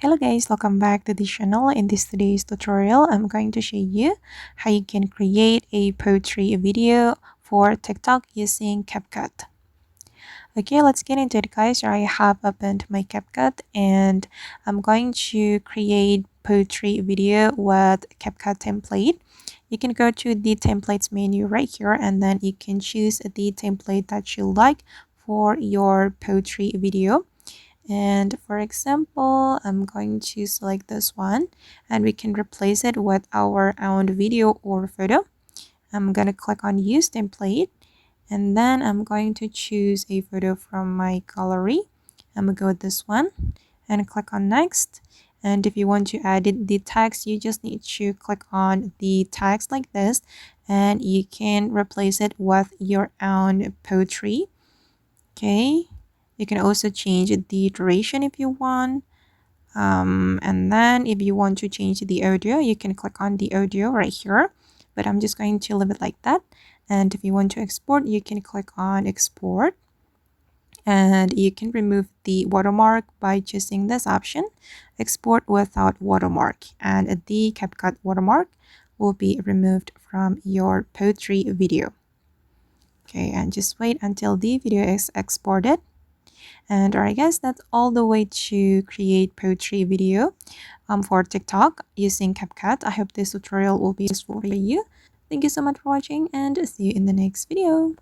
Hello guys, welcome back to the channel. In today's tutorial, I'm going to show you how you can create a poetry video for TikTok using Capcut. Okay, let's get into it guys. Here I have opened my Capcut and I'm going to create poetry video with Capcut template. You can go to the templates menu right here and then you can choose the template that you like for your poetry video. And for example, I'm going to select this one and we can replace it with our own video or photo. I'm going to click on use template and then I'm going to choose a photo from my gallery. I'm going to go with this one and click on next. And if you want to edit the text, you just need to click on the text like this and you can replace it with your own poetry. Okay. You can also change the duration if you want. And then if you want to change the audio, you can click on the audio right here. But I'm just going to leave it like that. And if you want to export, you can click on export. And you can remove the watermark by choosing this option, export without watermark. And the CapCut watermark will be removed from your poetry video. Okay, and just wait until the video is exported. And alright guys, that's all the way to create poetry video for TikTok using CapCut. I hope this tutorial will be useful for you. Thank you so much for watching and see you in the next video.